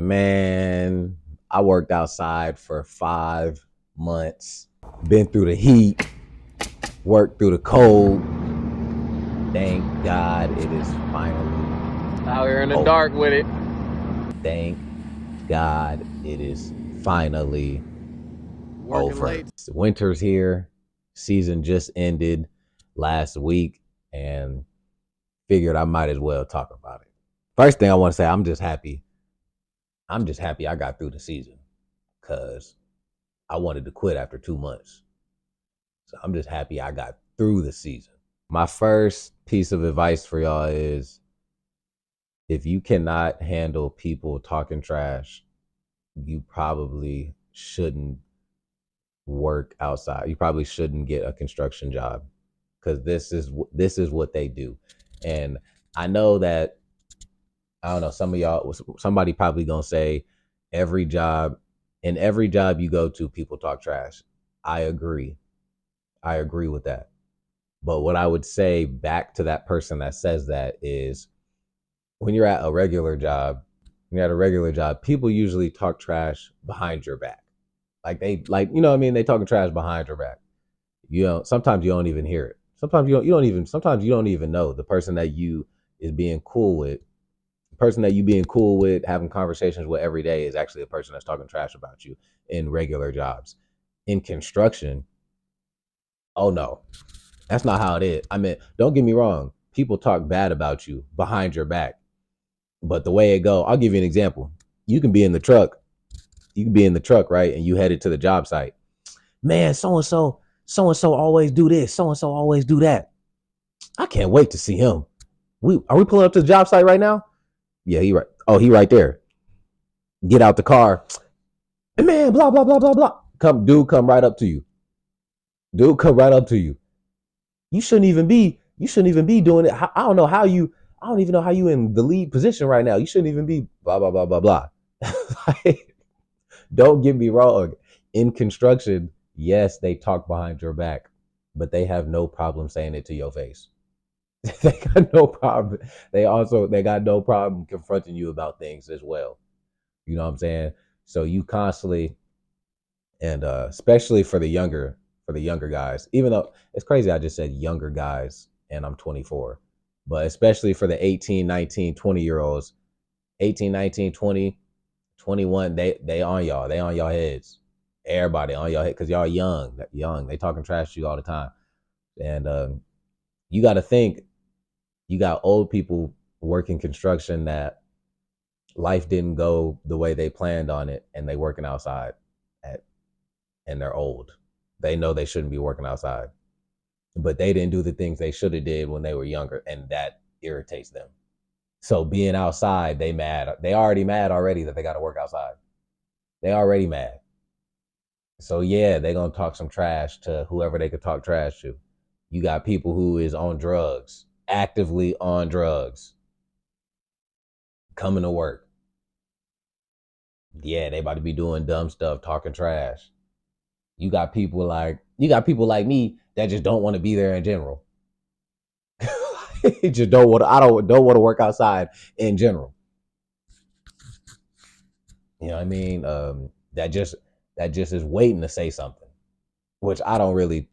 Man, I worked outside for 5 months, been through the heat, worked through the cold. Thank God it is finally Out here in the over. dark with it. Thank God it is finally Working over. late. Winter's here. Season just ended last week and figured I might as well talk about it. First thing I want to say, I'm just happy. I'm just happy I got through the season because I wanted to quit after 2 months. So I'm just happy I got through the season. My first piece of advice for y'all is if you cannot handle people talking trash, you probably shouldn't work outside. You probably shouldn't get a construction job because this is what they do. And I know that I don't know, some of y'all, somebody probably gonna say every job, in every job you go to, people talk trash. I agree. I agree with that. But what I would say back to that person that says that is when you're at a regular job, when you're at a regular job, people usually talk trash behind your back. Like you know what I mean? They talking trash behind your back. You know, sometimes you don't even hear it. Sometimes you don't even know the person that you is being cool with. The person that you being cool with, having conversations with every day is actually the person that's talking trash about you in regular jobs. In construction, oh no, that's not how it is. I mean, don't get me wrong. People talk bad about you behind your back. But the way it go, I'll give you an example. You can be in the truck. You can be in the truck, right? And you headed to the job site. Man, so and so always do this. So and so always do that. I can't wait to see him. We pulling up to the job site right now? Yeah, he right. Oh, he right there. Get out the car. Man, blah blah blah blah blah. Come right up to you. Dude, come right up to you. You shouldn't even be doing it. I don't know how you. I don't even know how you in the lead position right now. You shouldn't even be blah blah blah blah blah. Like, don't get me wrong. In construction, yes, they talk behind your back, but they have no problem saying it to your face. They got no problem. They got no problem confronting you about things as well. You know what I'm saying? So you constantly and especially for the younger guys, even though it's crazy I just said younger guys and I'm 24, but especially for the 18, 19, 20 year olds, 18, 19, 20, 21, they on y'all. They on y'all heads. Everybody on y'all head because y'all young. They talking trash to you all the time. And you got to think you got old people working construction that life didn't go the way they planned on it and they working outside at and they're old. They know they shouldn't be working outside, but they didn't do the things they should have did when they were younger, and that irritates them. So being outside, they mad. They already mad already that they got to work outside. They already mad. So yeah, they gonna talk some trash to whoever they could talk trash to. You got people who is on drugs, actively on drugs, coming to work. Yeah, they about to be doing dumb stuff, talking trash. You got people like me that just don't want to be there in general. Just don't want to. I don't want to work outside in general. You know what I mean? That just is waiting to say something. Which I don't really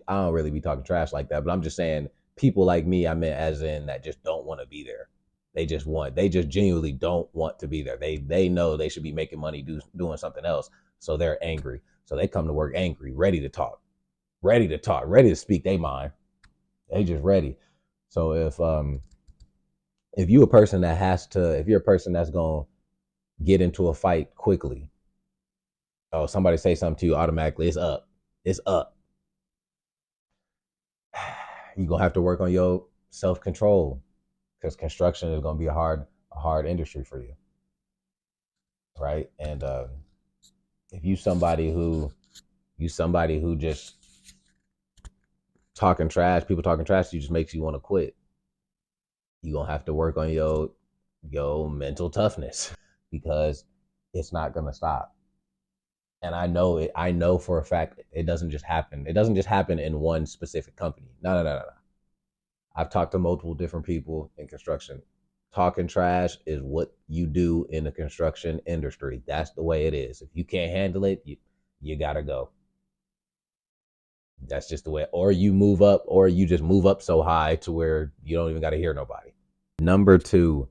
be talking trash like that. But I'm just saying people like me. I meant as in that just don't want to be there. They just genuinely don't want to be there. They know they should be making money doing something else. So they're angry. So they come to work angry, ready to speak their mind. They just ready. So if you a person that has to, if you're a person that's gonna get into a fight quickly, oh somebody say something to you automatically, it's up. You're gonna have to work on your self control because construction is gonna be a hard industry for you, right? And if you somebody who just people talking trash to you just makes you want to quit. You're gonna have to work on your mental toughness because it's not gonna stop. And I know it. I know for a fact it doesn't just happen. It doesn't just happen in one specific company. No, no, no, no, no. I've talked to multiple different people in construction. Talking trash is what you do in the construction industry. That's the way it is. If you can't handle it, you gotta go. That's just the way. Or you move up, or you just move up so high to where you don't even gotta hear nobody. Number two,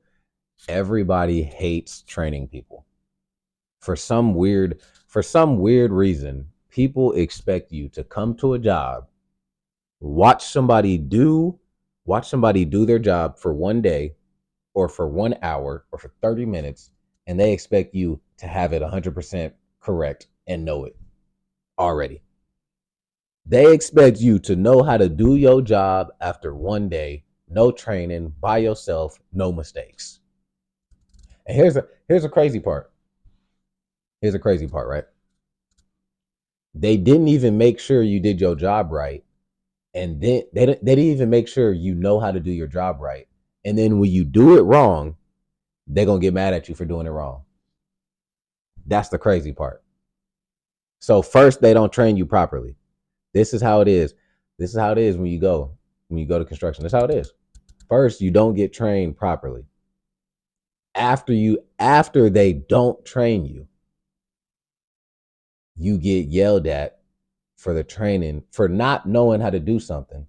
everybody hates training people. For some weird reason, people expect you to come to a job, watch somebody do their job for one day or for 1 hour or for 30 minutes, and they expect you to have it 100% correct and know it already. They expect you to know how to do your job after one day, no training, by yourself, no mistakes. And here's a crazy part. Here's a crazy part, right? They didn't even make sure you did your job right, and then they didn't even make sure you know how to do your job right. And then when you do it wrong, they're gonna get mad at you for doing it wrong. That's the crazy part. So first, they don't train you properly. This is how it is. This is how it is when you go to construction. That's how it is. First, you don't get trained properly. After they don't train you, you get yelled at for the training for not knowing how to do something,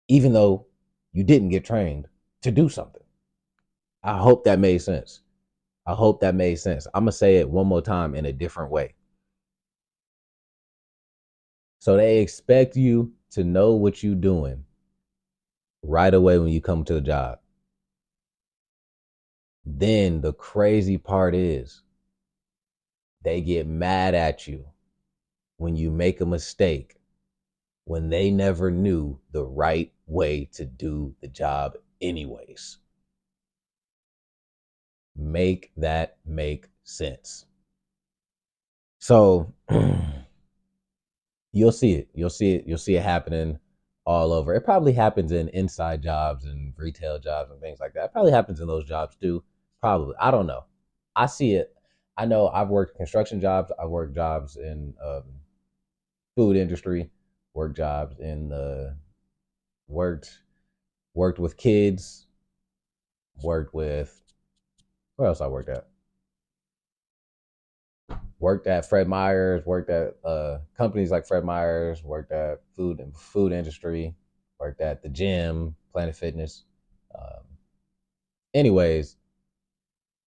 even though you didn't get trained to do something. I hope that made sense. I hope that made sense. I'm gonna say it one more time in a different way. So they expect you to know what you're doing right away when you come to the job. Then the crazy part is they get mad at you when you make a mistake when they never knew the right way to do the job anyways. Make that make sense. So you'll see it. You'll see it happening all over. It probably happens in inside jobs and retail jobs and things like that. It probably happens in those jobs too. Probably. I don't know. I see it. I know I've worked construction jobs. I've worked jobs in food industry. Worked jobs in the worked with kids. Worked with where else I worked at? Worked at Fred Meyer's. Worked at companies like Fred Meyer's. Worked at food industry. Worked at the gym, Planet Fitness. Um, anyways,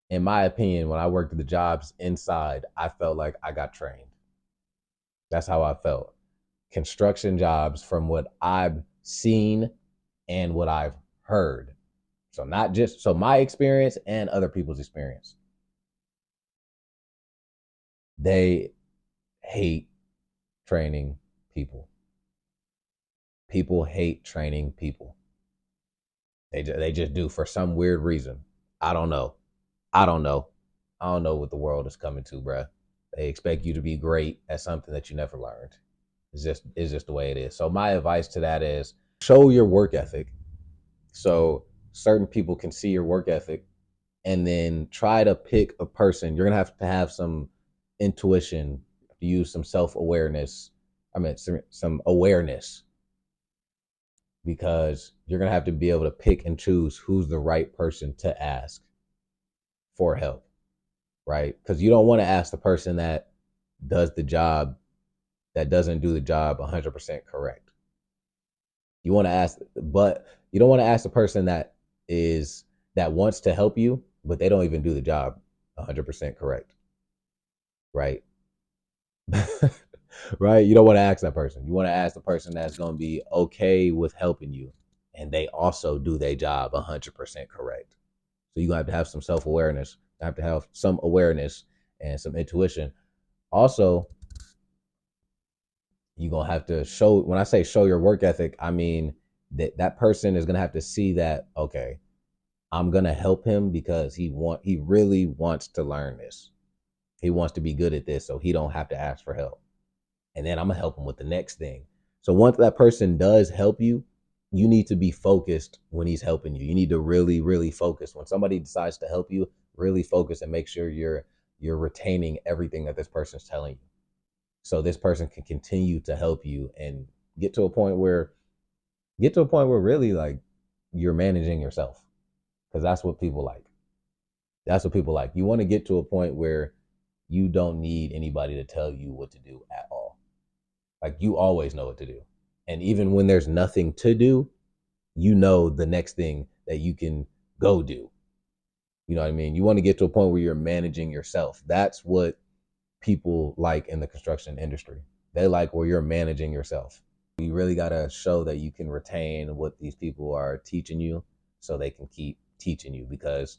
in my opinion, when I worked at the jobs inside, I felt like I got trained. That's how I felt. Construction jobs, from what I've seen and what I've heard. So not just so my experience and other people's experience. They hate training people. People hate training people. They just do for some weird reason. I don't know. I don't know. I don't know what the world is coming to, bruh. They expect you to be great at something that you never learned. It's just the way it is. So my advice to that is show your work ethic. So certain people can see your work ethic, and then try to pick a person. You're gonna have to have some intuition, use some self awareness. I mean, some awareness, because you're gonna have to be able to pick and choose who's the right person to ask for help, right? Because you don't want to ask the person that does the job that doesn't do the job 100% correct. You want to ask, but you don't want to ask the person that wants to help you, but they don't even do the job 100% correct, right? Right? You don't want to ask that person. You want to ask the person that's going to be okay with helping you, and they also do their job 100% correct. So you have to have some self awareness. You have to have some awareness and some intuition. Also, you're gonna have to show. When I say show your work ethic, I mean that person is gonna have to see that, okay, I'm gonna help him because he really wants to learn this. He wants to be good at this, so he don't have to ask for help. And then I'm gonna help him with the next thing. So once that person does help you, you need to be focused when he's helping you. You need to really, really focus. When somebody decides to help you, really focus and make sure you're retaining everything that this person's telling you. So this person can continue to help you and get to a point where really like you're managing yourself. because that's what people like. That's what people like. You want to get to a point where you don't need anybody to tell you what to do at all. Like you always know what to do. And even when there's nothing to do, you know the next thing that you can go do. You know what I mean? You want to get to a point where you're managing yourself. That's what people like in the construction industry. They like where you're managing yourself. You really got to show that you can retain what these people are teaching you so they can keep teaching you, because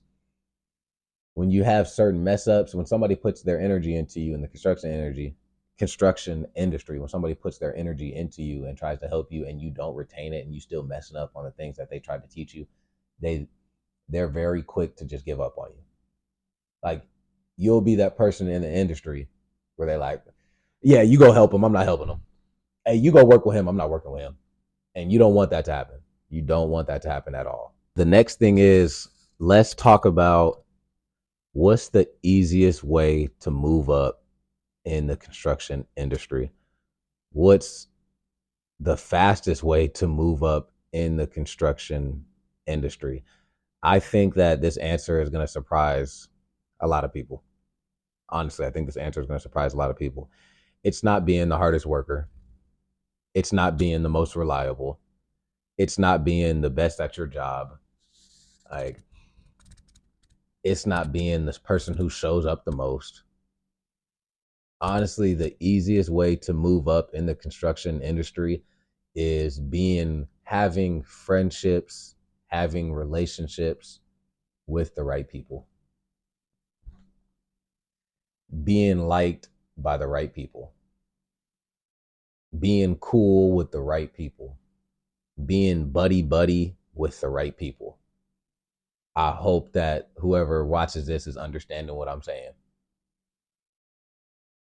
when you have certain mess ups, when somebody puts their energy into you in the construction industry, when somebody puts their energy into you and tries to help you and you don't retain it and you still messing up on the things that they tried to teach you, they they're very quick to just give up on you. Like you'll be that person in the industry where they're like, yeah, you go help him, I'm not helping him. Hey, you go work with him, I'm not working with him. And you don't want that to happen. You don't want that to happen at all. The next thing is, let's talk about what's the easiest way to move up in the construction industry. What's the fastest way to move up in the construction industry? I think that this answer is going to surprise a lot of people. Honestly, I think this answer is going to surprise a lot of people. It's not being the hardest worker. It's not being the most reliable. It's not being the best at your job. Like, it's not being this person who shows up the most. Honestly, the easiest way to move up in the construction industry is having friendships, having relationships with the right people, being liked by the right people, being cool with the right people, being buddy buddy with the right people. I hope that whoever watches this is understanding what I'm saying.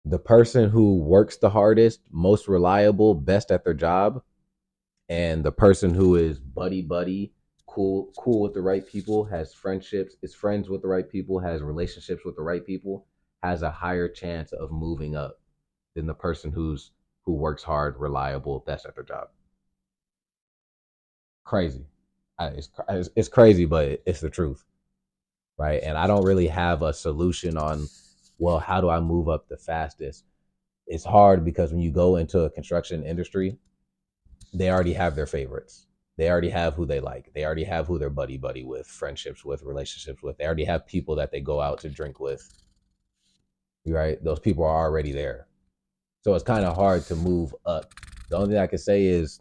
The person who works the hardest, most reliable, best at their job, and the person who is buddy buddy, cool with the right people, has friendships, is friends with the right people, has relationships with the right people, has a higher chance of moving up than the person who works hard, reliable, best at their job. Crazy. It's crazy, but it's the truth, right? And I don't really have a solution on, well, how do I move up the fastest? It's hard because when you go into a construction industry, they already have their favorites. They already have who they like. They already have who they're buddy buddy with, friendships with, relationships with. They already have people that they go out to drink with. Right? Those people are already there. So it's kind of hard to move up. The only thing I can say is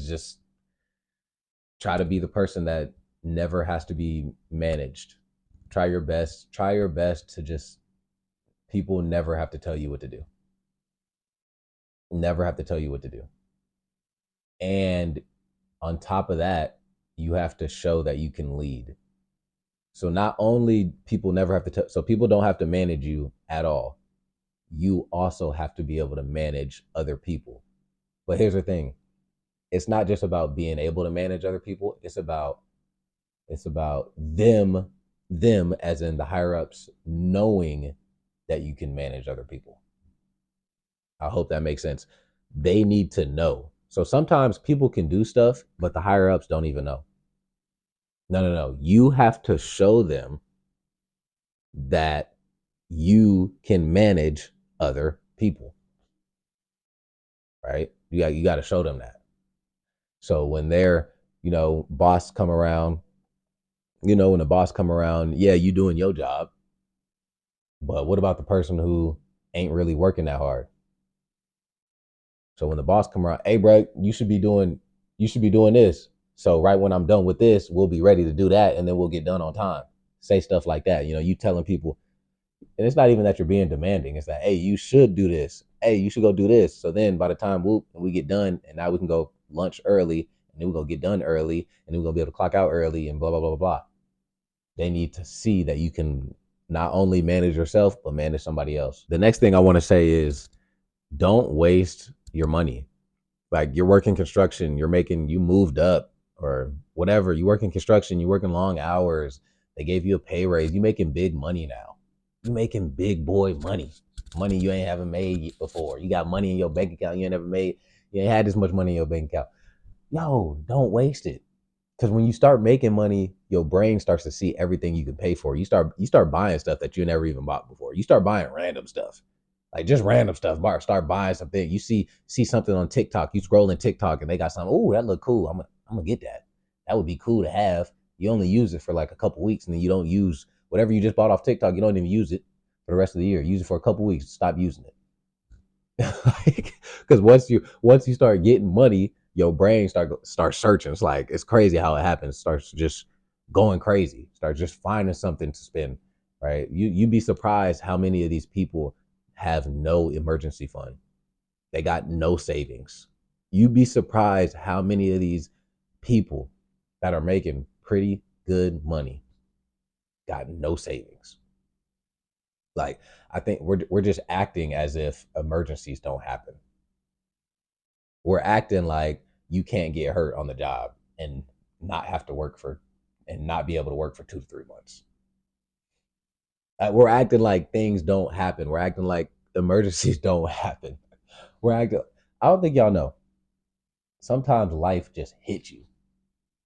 just try to be the person that never has to be managed. Try your best. Try your best to just, people never have to tell you what to do. Never have to tell you what to do. And on top of that, you have to show that you can lead. So not only people never have to, so people don't have to manage you at all. You also have to be able to manage other people. But here's the thing: it's not just about being able to manage other people. It's about them as in the higher ups knowing that you can manage other people. I hope that makes sense. They need to know. So sometimes people can do stuff, but the higher ups don't even know. No. You have to show them that you can manage other people, right? You got to show them that. So when their, boss come around, when the boss come around, yeah, you doing your job, but what about the person who ain't really working that hard? So when the boss come around, hey, bro, you should be doing this. So right when I'm done with this, we'll be ready to do that, and then we'll get done on time. Say stuff like that. You telling people, and it's not even that you're being demanding. It's that, hey, you should do this. Hey, you should go do this. So then by the time we get done, and now we can go lunch early, and then we're gonna get done early, and then we're gonna be able to clock out early, and blah blah blah blah blah. They need to see that you can not only manage yourself but manage somebody else. The next thing I want to say is, don't waste your money. Like, you're working construction, you moved up or whatever. You work in construction, you working long hours. They gave you a pay raise. You making big money now. You making big boy money. Money you ain't haven't made before. You got money in your bank account you ain't never made. You ain't had this much money in your bank account. Yo, don't waste it. Because when you start making money, your brain starts to see everything you can pay for. You start buying stuff that you never even bought before. You start buying random stuff, like just random stuff. Start buying something. You see something on TikTok. You scroll in TikTok and they got something. Oh, that look cool. I'm gonna get that. That would be cool to have. You only use it for like a couple weeks, and then you don't use whatever you just bought off TikTok. You don't even use it for the rest of the year. Use it for a couple weeks. Stop using it. Because once you start getting money, your brain start searching. It's like it's crazy how it happens. Starts just going crazy. Start just finding something to spend. Right? You'd be surprised how many of these people have no emergency fund. They got no savings. You'd be surprised how many of these people that are making pretty good money got no savings. Like I think we're just acting as if emergencies don't happen. We're acting like you can't get hurt on the job and not have to work for and not be able to work for 2 to 3 months. We're acting like things don't happen. We're acting like emergencies don't happen. We're acting. I don't think y'all know. Sometimes life just hits you.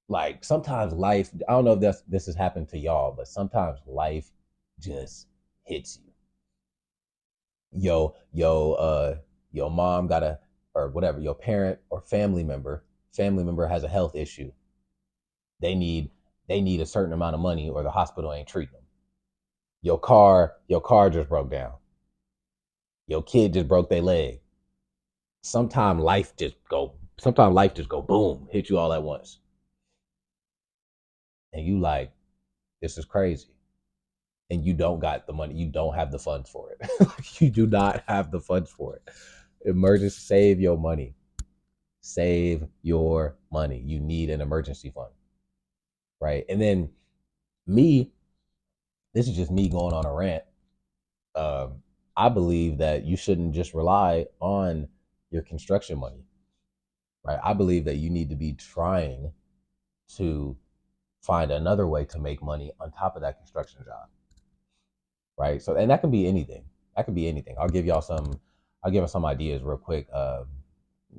Like sometimes life. I don't know if this has happened to y'all, but sometimes life just hits you. Your mom got a or whatever your parent or family member has a health issue. They need a certain amount of money or the hospital ain't treating them. Your car just broke down. Your kid just broke their leg. Sometimes life just go boom, hit you all at once. And you like, this is crazy. And you don't got the money. You don't have the funds for it. You do not have the funds for it. Emergency, save your money. Save your money. You need an emergency fund. Right. And then me, this is just me going on a rant. um, I believe that you shouldn't just rely on your construction money, right? I believe that you need to be trying to find another way to make money on top of that construction job, right? So, and that can be anything. That could be anything. I'll give y'all some. I'll give us some ideas real quick.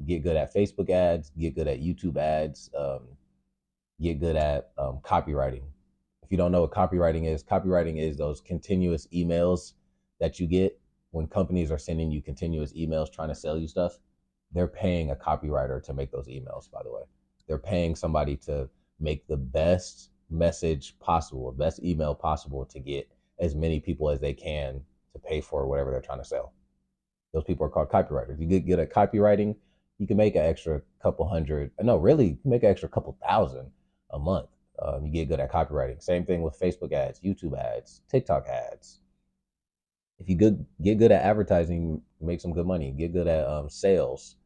Get good at Facebook ads. Get good at YouTube ads. Get good at copywriting. If you don't know what copywriting is those continuous emails that you get when companies are sending you continuous emails trying to sell you stuff. They're paying a copywriter to make those emails, by the way. They're paying somebody to make the best message possible, the best email possible to get as many people as they can to pay for whatever they're trying to sell. Those people are called copywriters. You get good at copywriting, you can make an extra couple hundred. No, really, you can make an extra couple thousand a month. You get good at copywriting. Same thing with Facebook ads, YouTube ads, TikTok ads. If you get good at advertising, make some good money. Get good at sales.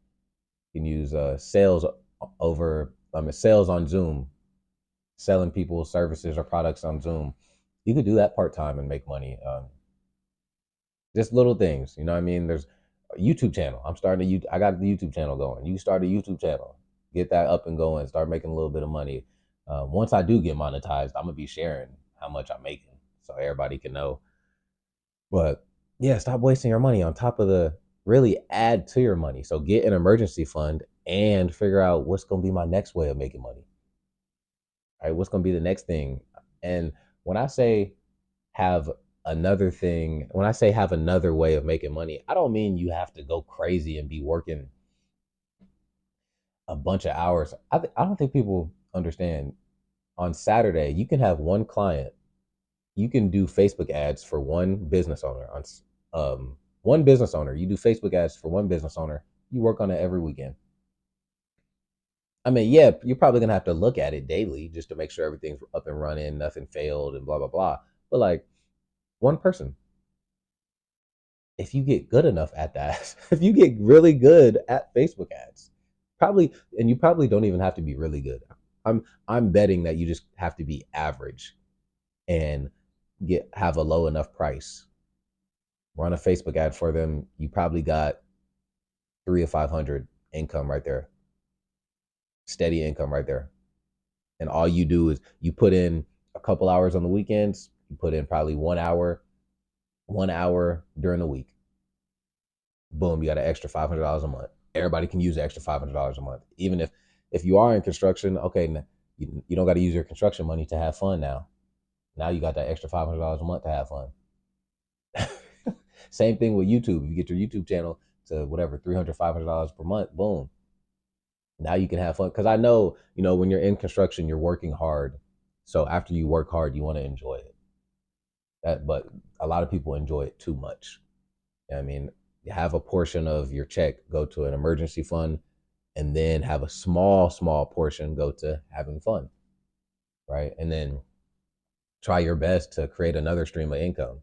You can use sales on Zoom, selling people services or products on Zoom. You could do that part time and make money. Just little things, you know what I mean? There's a YouTube channel. I got the YouTube channel going. You start a YouTube channel, get that up and going, start making a little bit of money. Once I do get monetized, I'm gonna be sharing how much I'm making so everybody can know. But yeah, stop wasting your money on top of the really add to your money. So get an emergency fund and figure out what's gonna be my next way of making money. Right? What's gonna be the next thing? And when I say have when I say have another way of making money, I don't mean you have to go crazy and be working a bunch of hours. I don't think people understand. On Saturday, you can have one client. You can do Facebook ads for one business owner. One business owner. You do Facebook ads for one business owner. You work on it every weekend. I mean, yeah, you're probably gonna have to look at it daily just to make sure everything's up and running, nothing failed, and blah blah blah. But like one person, if you get good enough at that, if you get really good at Facebook ads, probably, and you probably don't even have to be really good. I'm betting that you just have to be average and have a low enough price. Run a Facebook ad for them. You probably got 3 or 500 income right there, steady income right there. And all you do is you put in a couple hours on the weekends. You put in probably 1 hour during the week. Boom, you got an extra $500 a month. Everybody can use the extra $500 a month. Even if you are in construction, okay, You don't got to use your construction money to have fun now. Now you got that extra $500 a month to have fun. Same thing with YouTube. If you get your YouTube channel to whatever, $300, $500 per month, boom. Now you can have fun. Because I know, when you're in construction, you're working hard. So after you work hard, you want to enjoy it. But a lot of people enjoy it too much. I mean, have a portion of your check go to an emergency fund, and then have a small portion go to having fun, right? And then try your best to create another stream of income,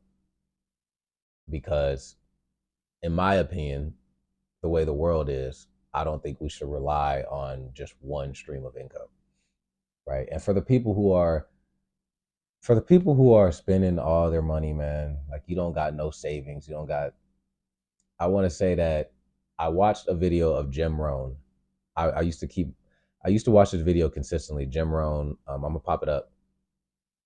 because in my opinion, the way the world is, I don't think we should rely on just one stream of income, right? And for the people who are spending all their money, man, like, you don't got no savings, you don't got. I want to say that I watched a video of Jim Rohn. I used to keep, I used to watch this video consistently. Jim Rohn, I'm gonna pop it up.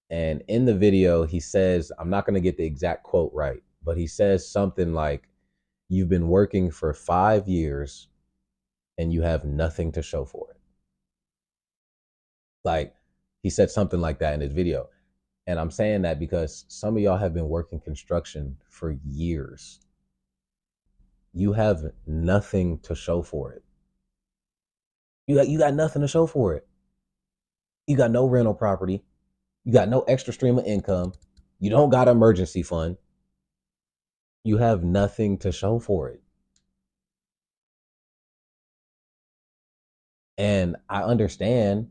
And in the video, he says, I'm not gonna get the exact quote right, but he says something like, "You've been working for 5 years and you have nothing to show for it." Like, he said something like that in his video. And I'm saying that because some of y'all have been working construction for years. You have nothing to show for it. You got nothing to show for it. You got no rental property. You got no extra stream of income. You don't got an emergency fund. You have nothing to show for it. And I understand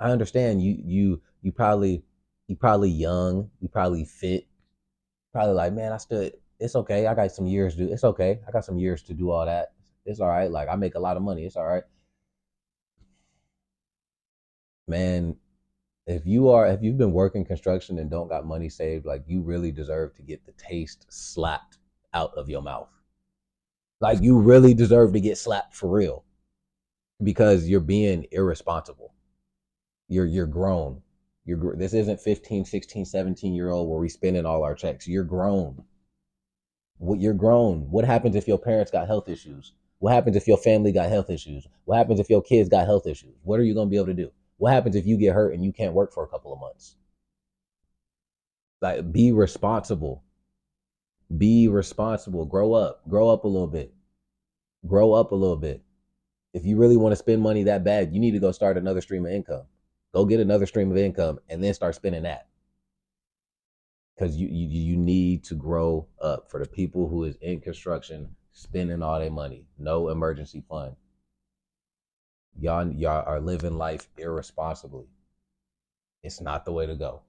you probably young, you probably fit, probably like, man, it's okay. I got some years to do. It's okay. I got some years to do all that. It's all right. Like, I make a lot of money. It's all right. Man, if you've been working construction and don't got money saved, like, you really deserve to get the taste slapped out of your mouth. Like, you really deserve to get slapped for real, because you're being irresponsible. You're grown. This isn't 15, 16, 17-year old where we spending all our checks. You're grown. You're grown. What happens if your parents got health issues? What happens if your family got health issues? What happens if your kids got health issues? What are you going to be able to do? What happens if you get hurt and you can't work for a couple of months? Like, be responsible. Be responsible. Grow up. Grow up a little bit. Grow up a little bit. If you really want to spend money that bad, you need to go start another stream of income. Go get another stream of income and then start spending that, because you need to grow up. For the people who is in construction spending all their money, no emergency fund, y'all are living life irresponsibly. It's not the way to go.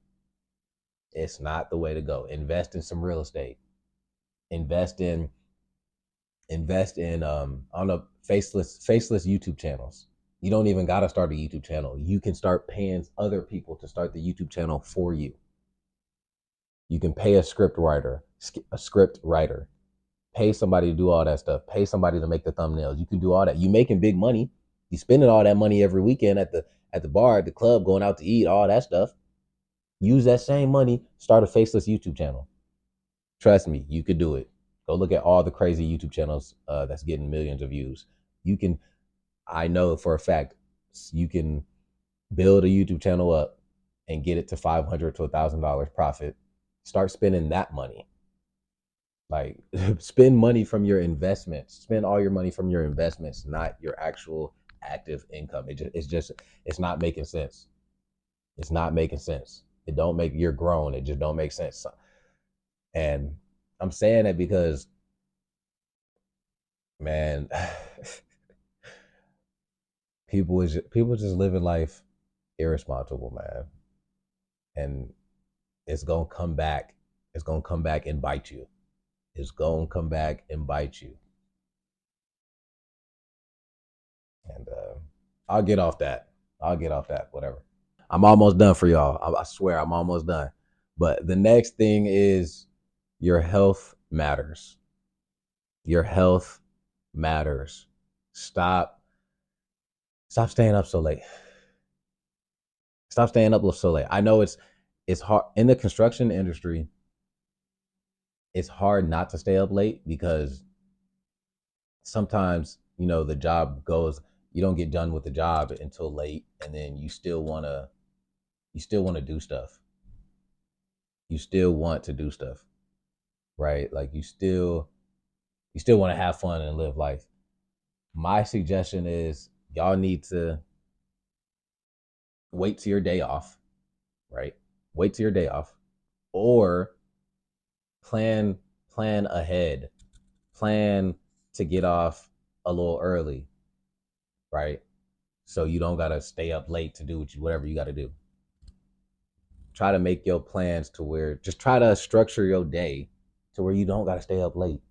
It's not the way to go. Invest in some real estate. Invest in I don't know, faceless YouTube channels. You don't even got to start a YouTube channel. You can start paying other people to start the YouTube channel for you. You can pay a script writer, pay somebody to do all that stuff, pay somebody to make the thumbnails. You can do all that. You making big money. You spending all that money every weekend at the bar, at the club, going out to eat, all that stuff. Use that same money, start a faceless YouTube channel. Trust me, you could do it. Go look at all the crazy YouTube channels that's getting millions of views. You can, I know for a fact, you can build a YouTube channel up and get it to $500 to $1,000 profit. Start spending that money. Like, spend money from your investments. Spend all your money from your investments, not your actual active income. It's not making sense. It's not making sense. It don't make You're grown. It just don't make sense. And I'm saying that because, man, people just living life irresponsible, man. And it's gonna come back. It's gonna come back and bite you. It's gonna come back and bite you. And I'll get off that. I'll get off that. Whatever. I'm almost done for y'all. I swear I'm almost done. But the next thing is, your health matters. Your health matters. Stop. Stop staying up so late. Stop staying up so late. I know it's hard in the construction industry. It's hard not to stay up late, because sometimes, the job goes. You don't get done with the job until late, and then you still want to do stuff. You still want to do stuff, right? Like you still want to have fun and live life. My suggestion is y'all need to wait till your day off, right? Wait till your day off, or plan plan ahead. Plan to get off a little early, right? So you don't gotta stay up late to do whatever you gotta do. Try to make your plans to where just try to structure your day to where you don't gotta stay up late.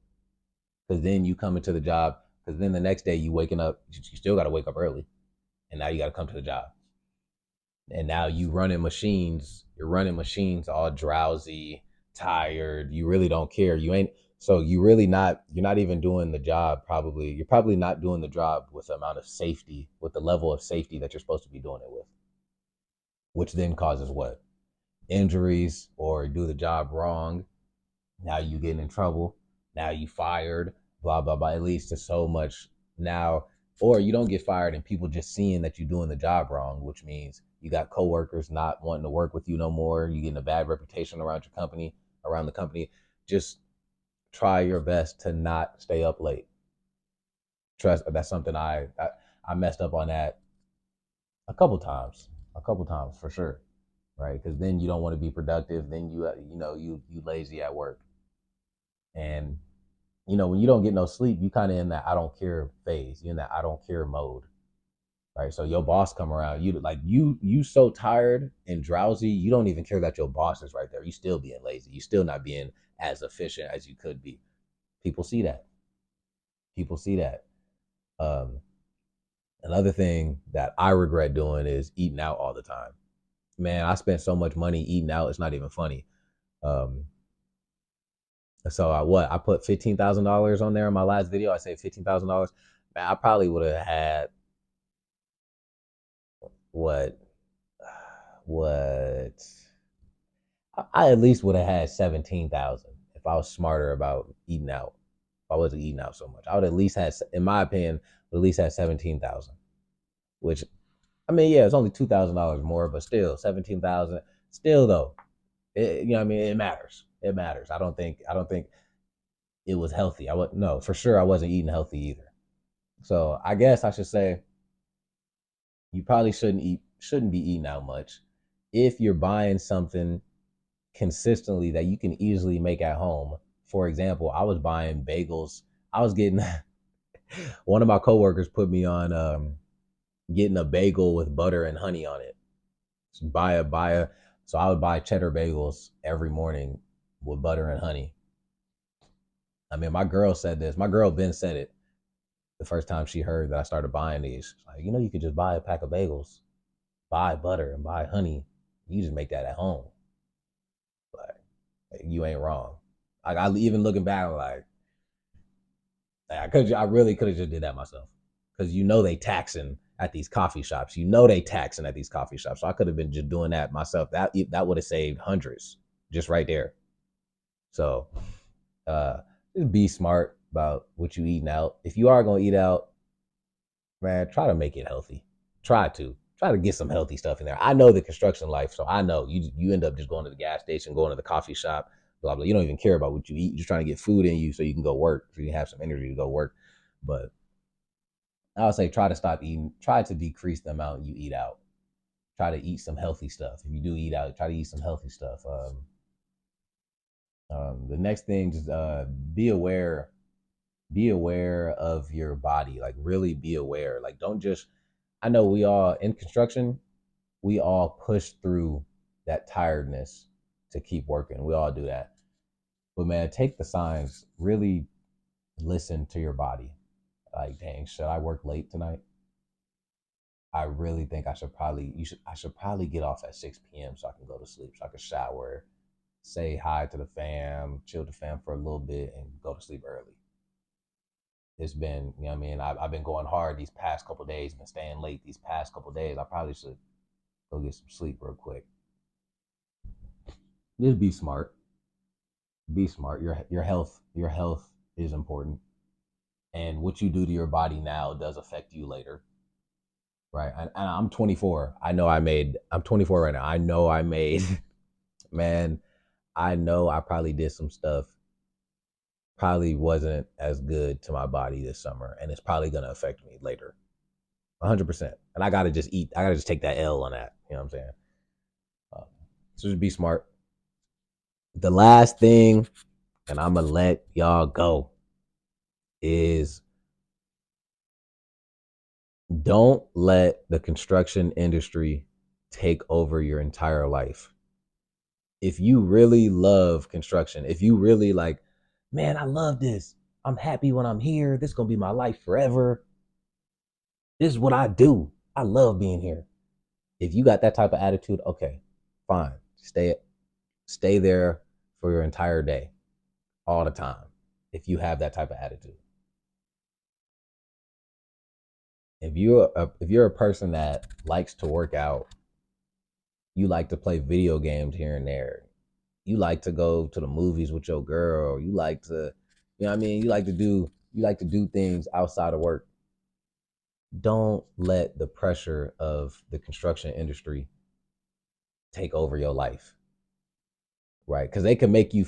Because then you come into the job. Because then the next day you waking up, you still gotta wake up early, and now you gotta come to the job. And now you're running machines all drowsy, tired. You really don't care. You ain't so you really not you're not even doing the job probably. You're probably not doing the job with the amount of safety, with the level of safety that you're supposed to be doing it with, which then causes what? Injuries or do the job wrong. Now you getting in trouble. Now you fired. Blah blah blah. It leads to so much now, or you don't get fired and people just seeing that you're doing the job wrong, which means you got coworkers not wanting to work with you no more. You getting a bad reputation around your company, around the company. Just try your best to not stay up late. Trust that's something I messed up on that a couple times for sure, right? Because then you don't want to be productive. Then you lazy at work, and when you don't get no sleep, you kind of in that I don't care phase. You're in that I don't care mode, right? So your boss come around, you so tired and drowsy, you don't even care that your boss is right there. You still being lazy. You still not being as efficient as you could be. People see that. People see that. Um, Another thing that I regret doing is eating out all the time. Man, I spent so much money eating out. It's not even funny. Um, so I put $15,000 on there in my last video. I say $15,000. Man, I probably would have had what what I at least would have had 17,000 if I was smarter about eating out. If I wasn't eating out so much, I would at least have, in my opinion, at least had 17,000. Which I mean, yeah, it's only $2,000 more, but still 17,000. Still though, what I mean, it matters. It matters. I don't think it was healthy. I was no, for sure I wasn't eating healthy either. So I guess I should say you probably shouldn't be eating out much. If you're buying something consistently that you can easily make at home. For example, I was buying bagels. I was getting one of my coworkers put me on getting a bagel with butter and honey on it. So buy a so I would buy cheddar bagels every morning with butter and honey. I mean, my girl said this. My girl Ben said it the first time she heard that I started buying these. Like, you could just buy a pack of bagels, buy butter and buy honey. You just make that at home. Like, you ain't wrong. Like I even looking back, I really could have just did that myself, because they taxing at these coffee shops. They taxing at these coffee shops, so I could have been just doing that myself. That would have saved hundreds just right there. So, just be smart about what you eating out. If you are gonna eat out, man, try to make it healthy. Try to get some healthy stuff in there. I know the construction life, so I know you end up just going to the gas station, going to the coffee shop, blah blah. You don't even care about what you eat. You're just trying to get food in you so you can go work, so you can have some energy to go work. But I would say try to stop eating. Try to decrease the amount you eat out. Try to eat some healthy stuff. If you do eat out, try to eat some healthy stuff. The next thing is be aware. Be aware of your body. Like really be aware. Like don't just. I know we all in construction. We all push through that tiredness to keep working. We all do that. But man, take the signs. Really listen to your body. Like, dang, should I work late tonight? I really think I should probably get off at 6 p.m. so I can go to sleep, so I can shower, say hi to the fam, chill with the fam for a little bit, and go to sleep early. It's been, what I mean, I've been going hard these past couple of days, been staying late these past couple of days. I probably should go get some sleep real quick. Just be smart. Be smart. Your health is important, and what you do to your body now does affect you later. right? And I'm 24. I'm 24 right now. I know I made, man, I know I probably did some stuff, probably wasn't as good to my body this summer. And it's probably going to affect me later. 100%. And I got to just eat. I got to just take that L on that. You know what I'm saying? Um, so just be smart. The last thing, and I'm going to let y'all go, is don't let the construction industry take over your entire life. If you really love construction, if you really like, man, I love this. I'm happy when I'm here. This is going to be my life forever. This is what I do. I love being here. If you got that type of attitude, okay, fine. Stay there for your entire day, all the time. If you have that type of attitude. If you're a person that likes to work out, you like to play video games here and there, you like to go to the movies with your girl, you like to, you know what I mean, you like to do things outside of work. Don't let the pressure of the construction industry take over your life, right? Because they be making you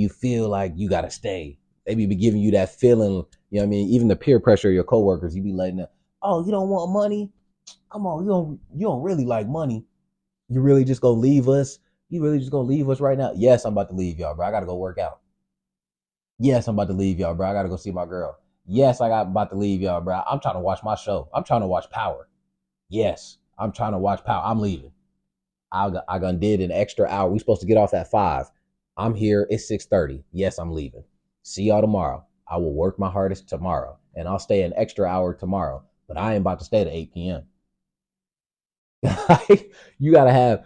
feel like you gotta stay. They be giving you that feeling, you know what I mean? Even the peer pressure of your coworkers, you be letting them, oh, you don't want money? Come on, you don't really like money. You really just gonna leave us? You really just gonna leave us right now? Yes, I'm about to leave y'all, bro. I gotta go work out. Yes, I'm about to leave y'all, bro. I gotta go see my girl. Yes, I got about to leave y'all, bro. I'm trying to watch my show. I'm trying to watch Power. Yes, I'm trying to watch Power. I'm leaving. I gonna did an extra hour. We supposed to get off at 5. I'm here. It's 6:30. Yes, I'm leaving. See y'all tomorrow. I will work my hardest tomorrow, and I'll stay an extra hour tomorrow. But I ain't about to stay to 8 p.m. You gotta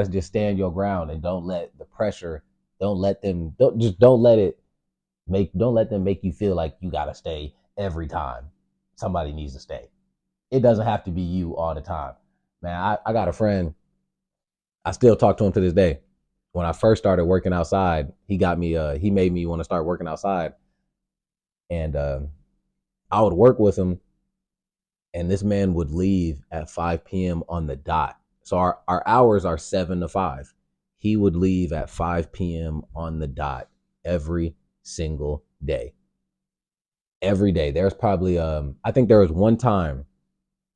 just stand your ground and don't let the pressure. Don't let them. Don't let them make you feel like you gotta stay every time. Somebody needs to stay. It doesn't have to be you all the time, man. I got a friend. I still talk to him to this day. When I first started working outside, he made me want to start working outside, and I would work with him, and this man would leave at 5 p.m. on the dot. So our hours are 7 to 5. He would leave at 5 p.m. on the dot every single day. Every day. There's probably I think there was one time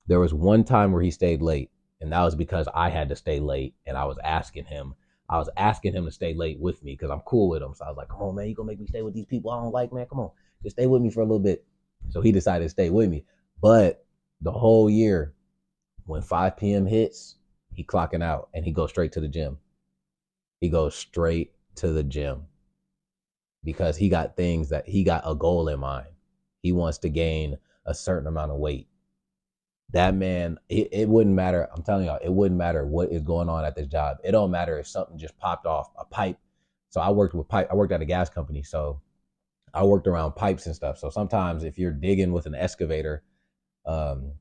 where he stayed late, and that was because I had to stay late, and I was asking him to stay late with me because I'm cool with him. So I was like, come on, man, you gonna make me stay with these people I don't like, man? Come on, just stay with me for a little bit. So he decided to stay with me. But the whole year, when 5 p.m. hits, he clocking out and he goes straight to the gym. He goes straight to the gym because he got a goal in mind. He wants to gain a certain amount of weight. That man, it wouldn't matter. I'm telling y'all, it wouldn't matter what is going on at this job. It don't matter if something just popped off a pipe. So I worked at a gas company. So I worked around pipes and stuff. So sometimes if you're digging with um,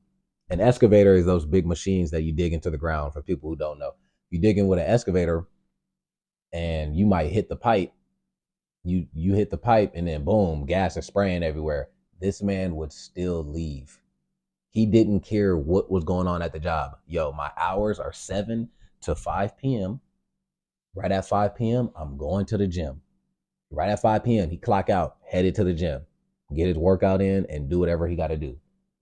an excavator is those big machines that you dig into the ground for people who don't know. You dig in with an excavator and you might hit the pipe. You hit the pipe and then boom, gas is spraying everywhere. This man would still leave. He didn't care what was going on at the job. Yo, my hours are 7 to 5 p.m. Right at 5 p.m., I'm going to the gym. Right at 5 p.m., he clock out, headed to the gym, get his workout in, and do whatever he got to do,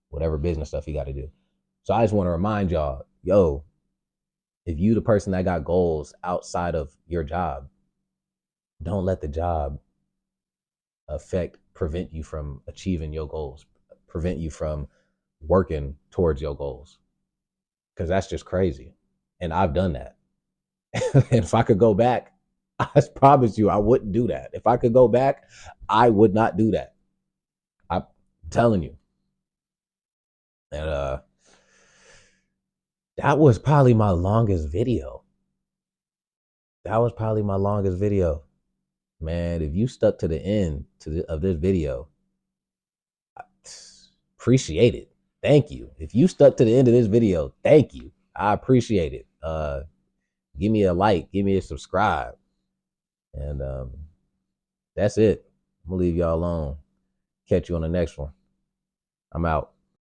whatever business stuff he got to do. So I just want to remind y'all, yo, if you the person that got goals outside of your job, don't let the job prevent you from achieving your goals, prevent you from working towards your goals, because that's just crazy. And I've done that. And if I could go back, I promise you I wouldn't do that. If I could go back, I would not do that. I'm telling you. And that was probably my longest video. That was probably my longest video. Man, if you stuck to the end of this video, appreciate it. Thank you. If you stuck to the end of this video, thank you. I appreciate it. Give me a like, give me a subscribe. And that's it. I'm gonna leave y'all alone. Catch you on the next one. I'm out.